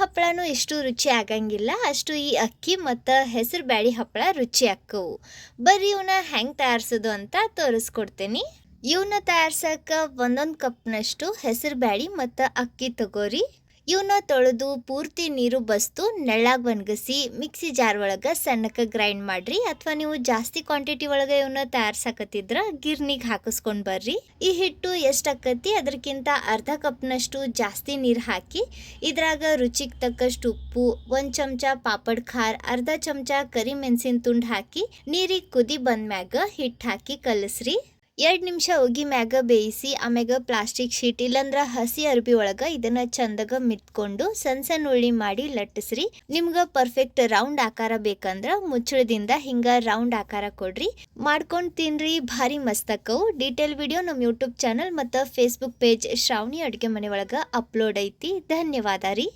ಹಪ್ಪಳನೂ ಇಷ್ಟು ರುಚಿ ಆಗಂಗಿಲ್ಲ, ಅಷ್ಟು ಈ ಅಕ್ಕಿ ಮತ್ತು ಹೆಸರು ಬ್ಯಾಳಿ ಹಪ್ಪಳ ರುಚಿ ಆಕ್ಕವು. ಬರ್ರಿ ಇವನ್ನ ಹೆಂಗೆ ತಯಾರಿಸೋದು ಅಂತ ತೋರಿಸ್ಕೊಡ್ತೀನಿ. ಇವನ್ನ ತಯಾರ್ಸಕ್ಕೆ 1 ಕಪ್ನಷ್ಟು ಹೆಸರು ಬ್ಯಾಳಿ ಮತ್ತು ಅಕ್ಕಿ ತಗೋರಿ. ಇವನ್ನ ತೊಳೆದು ಪೂರ್ತಿ ನೀರು ಬಸ್ತು ನೆಳ್ಳಾಗ ಒಣಗಿಸಿ ಮಿಕ್ಸಿ ಜಾರ್ ಒಳಗೆ ಸಣ್ಣಕ್ಕೆ ಗ್ರೈಂಡ್ ಮಾಡ್ರಿ. ಅಥವಾ ನೀವು ಜಾಸ್ತಿ ಕ್ವಾಂಟಿಟಿ ಒಳಗೆ ಇವನ್ನ ತಯಾರ್ಸಕತ್ತಿದ್ರ ಗಿರ್ನಿಗೆ ಹಾಕಿಸ್ಕೊಂಡು ಬರ್ರಿ. ಈ ಹಿಟ್ಟು ಎಷ್ಟು ಆಕತಿ ಅದಕ್ಕಿಂತ ಅರ್ಧ ಕಪ್ನಷ್ಟು ಜಾಸ್ತಿ ನೀರು ಹಾಕಿ ಇದ್ರಾಗ ರುಚಿಗೆ ತಕ್ಕಷ್ಟು ಉಪ್ಪು, 1 ಚಮಚ ಪಾಪಡ್ ಖಾರ, ಅರ್ಧ ಚಮಚ ಕರಿ ಮೆಣಸಿನ ತುಂಡು ಹಾಕಿ ನೀರಿಗೆ ಕುದಿ ಬಂದ್ಮ್ಯಾಗ ಹಿಟ್ಟು ಹಾಕಿ ಕಲಸ್ರಿ. 2 ನಿಮಿಷ ಒಗಿ ಮ್ಯಾಗ ಬೇಯಿಸಿ ಆಮ್ಯಾಗ ಪ್ಲಾಸ್ಟಿಕ್ ಶೀಟ್ ಇಲ್ಲಂದ್ರ ಹಸಿ ಅರ್ಬಿ ಒಳಗೆ ಇದನ್ನ ಚಂದಗ ಮಿಟ್ಕೊಂಡು ಸಣ್ಣ ಸಣ್ಣ ಉಳ್ಳಿ ಮಾಡಿ ಲಟ್ಟಿಸ್ರಿ. ನಿಮ್ಗೆ ಪರ್ಫೆಕ್ಟ್ ರೌಂಡ್ ಆಕಾರ ಬೇಕಂದ್ರ ಮುಚ್ಚಳದಿಂದ ಹಿಂಗ ರೌಂಡ್ ಆಕಾರ ಕೊಡ್ರಿ. ಮಾಡ್ಕೊಂಡು ತಿನ್ರಿ, ಭಾರಿ ಮಸ್ತ್ ಆಕವು. ಡೀಟೇಲ್ ವಿಡಿಯೋ ನಮ್ಮ ಯೂಟ್ಯೂಬ್ ಚಾನಲ್ ಮತ್ತು ಫೇಸ್ಬುಕ್ ಪೇಜ್ ಶ್ರಾವಣಿ ಅಡುಗೆ ಮನೆ ಒಳಗೆ ಅಪ್ಲೋಡ್ ಐತಿ. ಧನ್ಯವಾದ ರೀ.